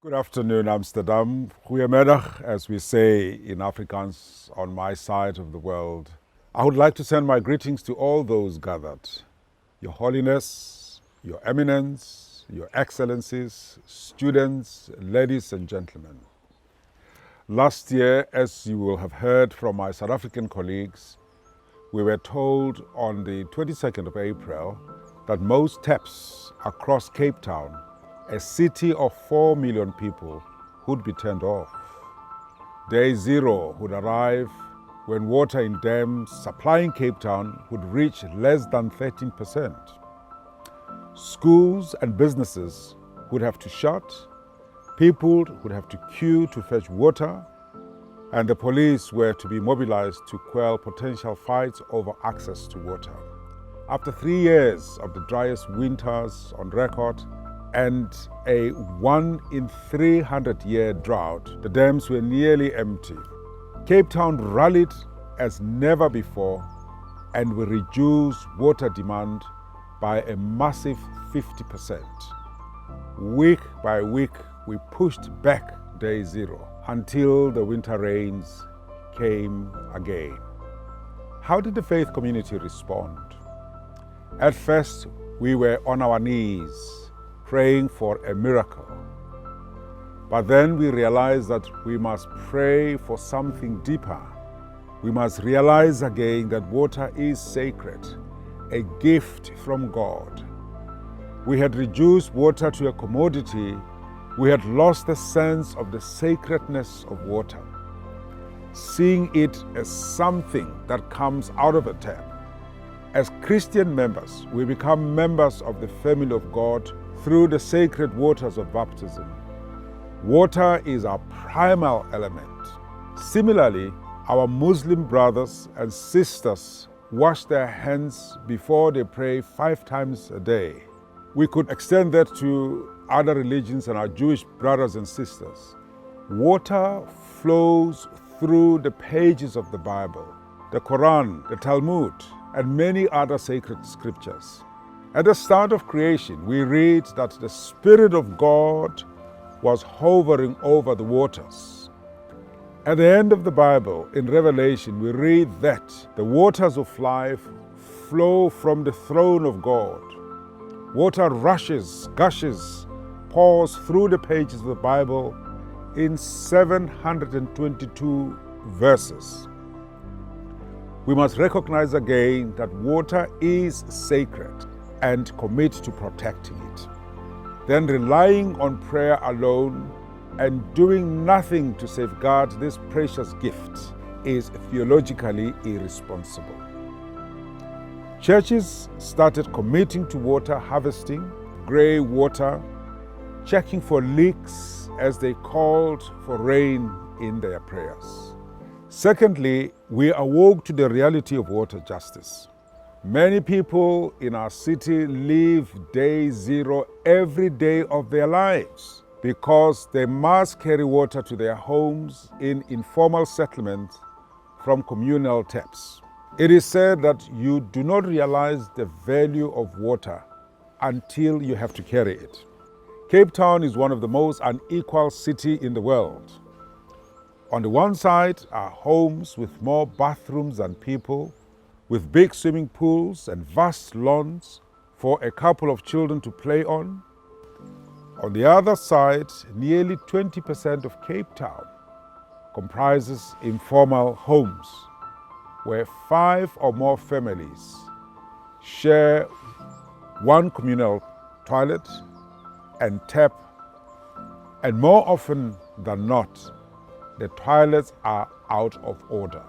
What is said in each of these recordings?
Good afternoon, Amsterdam. Goedemiddag, as we say in Afrikaans on my side of the world. I would like to send my greetings to all those gathered. Your Holiness, Your Eminence, Your Excellencies, students, ladies and gentlemen. Last year, as you will have heard from my South African colleagues, we were told on the 22nd of April that most taps across Cape Town, a city of 4 million people, would be turned off. Day zero would arrive when water in dams supplying Cape Town would reach less than 13%. Schools and businesses would have to shut, people would have to queue to fetch water, and the police were to be mobilized to quell potential fights over access to water. After 3 years of the driest winters on record and a 1 in 300-year drought, the dams were nearly empty. Cape Town rallied as never before and will reduce water demand by a massive 50%. Week by week, we pushed back day zero until the winter rains came again. How did the faith community respond? At first, we were on our knees, praying for a miracle. But then we realized that we must pray for something deeper. We must realize again that water is sacred, a gift from God. We had reduced water to a commodity. We had lost the sense of the sacredness of water, seeing it as something that comes out of a tap. As Christian members, we become members of the family of God through the sacred waters of baptism. Water is our primal element. Similarly, our Muslim brothers and sisters wash their hands before they pray 5 times a day. We could extend that to other religions and our Jewish brothers and sisters. Water flows through the pages of the Bible, the Quran, the Talmud, and many other sacred scriptures. At the start of creation, we read that the Spirit of God was hovering over the waters. At the end of the Bible, in Revelation, we read that the waters of life flow from the throne of God. Water rushes, gushes, pours through the pages of the Bible in 722 verses. We must recognize again that water is sacred and commit to protecting it. Then relying on prayer alone and doing nothing to safeguard this precious gift is theologically irresponsible. Churches started committing to water harvesting, grey water, checking for leaks as they called for rain in their prayers. Secondly, we awoke to the reality of water justice. Many people in our city live day zero every day of their lives because they must carry water to their homes in informal settlements from communal taps. It is said that you do not realize the value of water until you have to carry it. Cape Town is one of the most unequal cities in the world. On the one side are homes with more bathrooms than people, with big swimming pools and vast lawns for a couple of children to play on. On the other side, nearly 20% of Cape Town comprises informal homes, where 5 or more families share one communal toilet and tap, and more often than not, the toilets are out of order.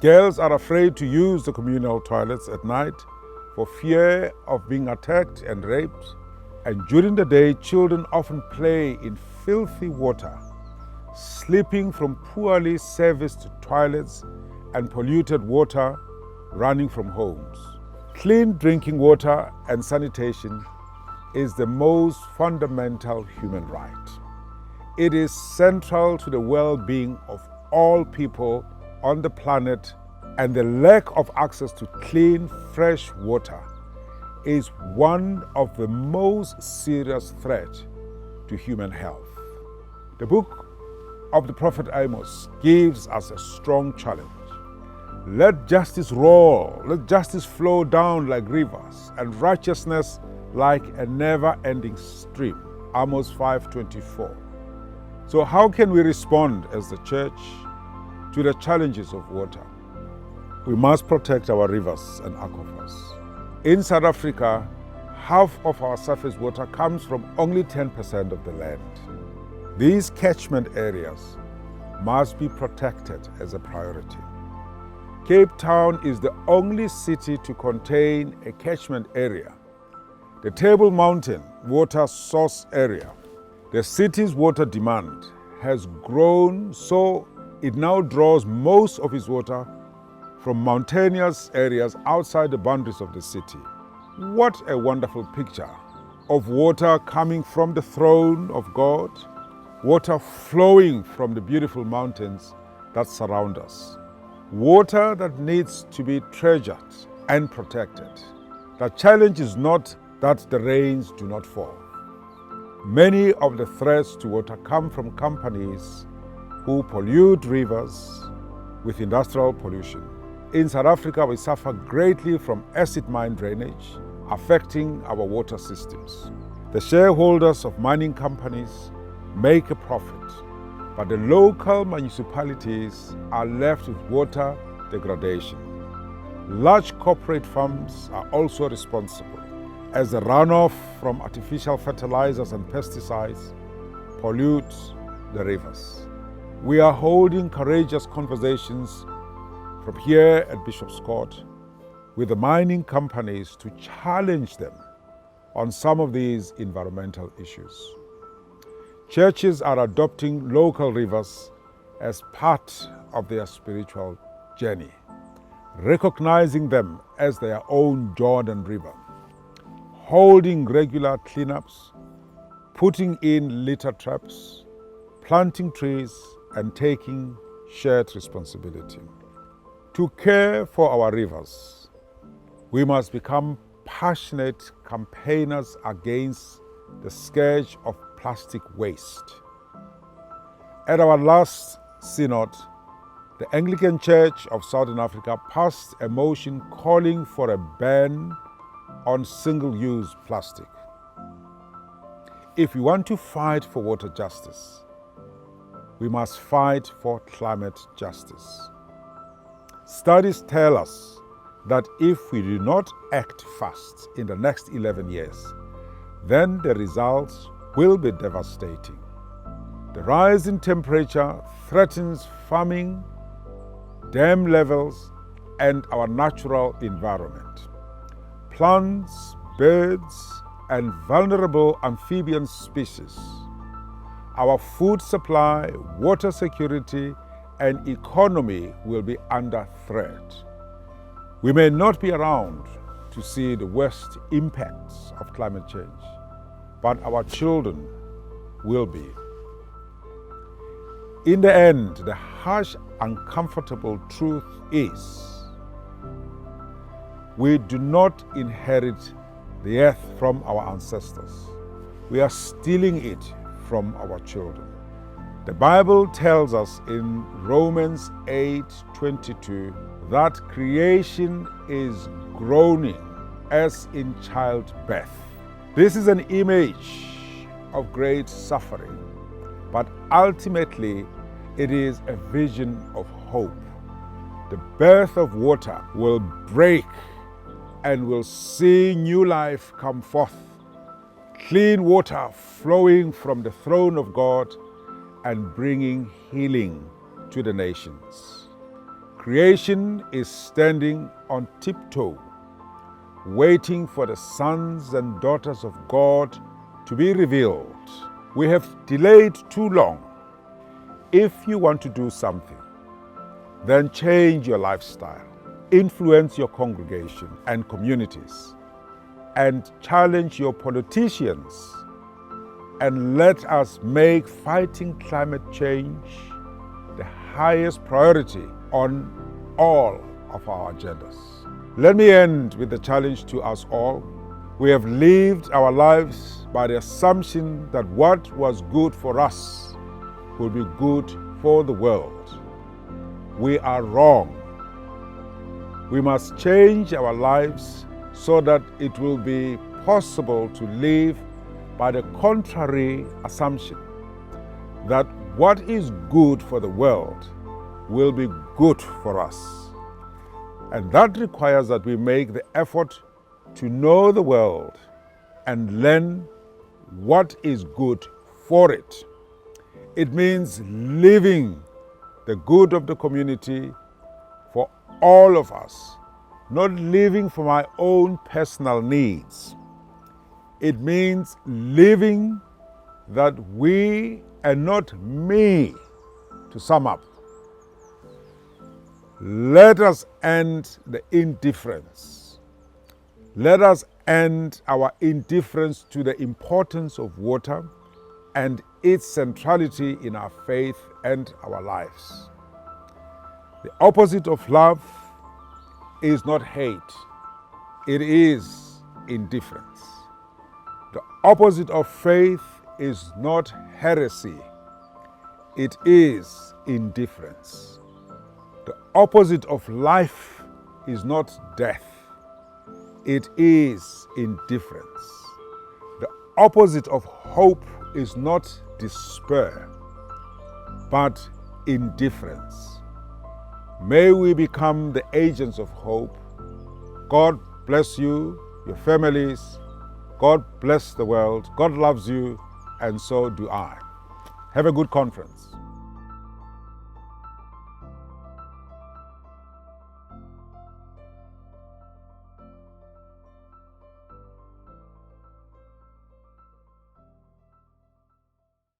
Girls are afraid to use the communal toilets at night for fear of being attacked and raped, and during the day, children often play in filthy water, sleeping from poorly serviced toilets and polluted water running from homes. Clean drinking water and sanitation is the most fundamental human right. It is central to the well-being of all people on the planet, and the lack of access to clean, fresh water is one of the most serious threats to human health. The book of the prophet Amos gives us a strong challenge. Let justice roll, let justice flow down like rivers, and righteousness like a never-ending stream. Amos 5:24. So how can we respond as the church to the challenges of water? We must protect our rivers and aquifers. In South Africa, half of our surface water comes from only 10% of the land. These catchment areas must be protected as a priority. Cape Town is the only city to contain a catchment area, the Table Mountain water source area. The city's water demand has grown, so it now draws most of its water from mountainous areas outside the boundaries of the city. What a wonderful picture of water coming from the throne of God, water flowing from the beautiful mountains that surround us. Water that needs to be treasured and protected. The challenge is not that the rains do not fall. Many of the threats to water come from companies who pollute rivers with industrial pollution. In South Africa, we suffer greatly from acid mine drainage, affecting our water systems. The shareholders of mining companies make a profit, but the local municipalities are left with water degradation. Large corporate firms are also responsible, as the runoff from artificial fertilizers and pesticides pollutes the rivers. We are holding courageous conversations from here at Bishop's Court with the mining companies to challenge them on some of these environmental issues. Churches are adopting local rivers as part of their spiritual journey, recognizing them as their own Jordan River, holding regular cleanups, putting in litter traps, planting trees, and taking shared responsibility. To care for our rivers, we must become passionate campaigners against the scourge of plastic waste. At our last synod, the Anglican Church of Southern Africa passed a motion calling for a ban on single-use plastic. If we want to fight for water justice, we must fight for climate justice. Studies tell us that if we do not act fast in the next 11 years, then the results will be devastating. The rise in temperature threatens farming, dam levels, and our natural environment. Plants, birds, and vulnerable amphibian species. Our food supply, water security, and economy will be under threat. We may not be around to see the worst impacts of climate change, but our children will be. In the end, the harsh, uncomfortable truth is we do not inherit the earth from our ancestors. We are stealing it from our children. The Bible tells us in Romans 8:22 that creation is groaning as in childbirth. This is an image of great suffering, but ultimately it is a vision of hope. The birth of water will break and will see new life come forth. Clean water flowing from the throne of God and bringing healing to the nations. Creation is standing on tiptoe, waiting for the sons and daughters of God to be revealed. We have delayed too long. If you want to do something, then change your lifestyle, influence your congregation and communities, and challenge your politicians, and let us make fighting climate change the highest priority on all of our agendas. Let me end with the challenge to us all. We have lived our lives by the assumption that what was good for us will be good for the world. We are wrong. We must change our lives so that it will be possible to live by the contrary assumption that what is good for the world will be good for us. And that requires that we make the effort to know the world and learn what is good for it. It means living the good of the community for all of us, not living for my own personal needs. It means living that we and not me. To sum up, let us end the indifference. Let us end our indifference to the importance of water and its centrality in our faith and our lives. The opposite of love is not hate, it is indifference. The opposite of faith is not heresy, it is indifference. The opposite of life is not death, it is indifference. The opposite of hope is not despair, but indifference. May we become the agents of hope. God bless you, your families. God bless the world. God loves you, and so do I. Have a good conference.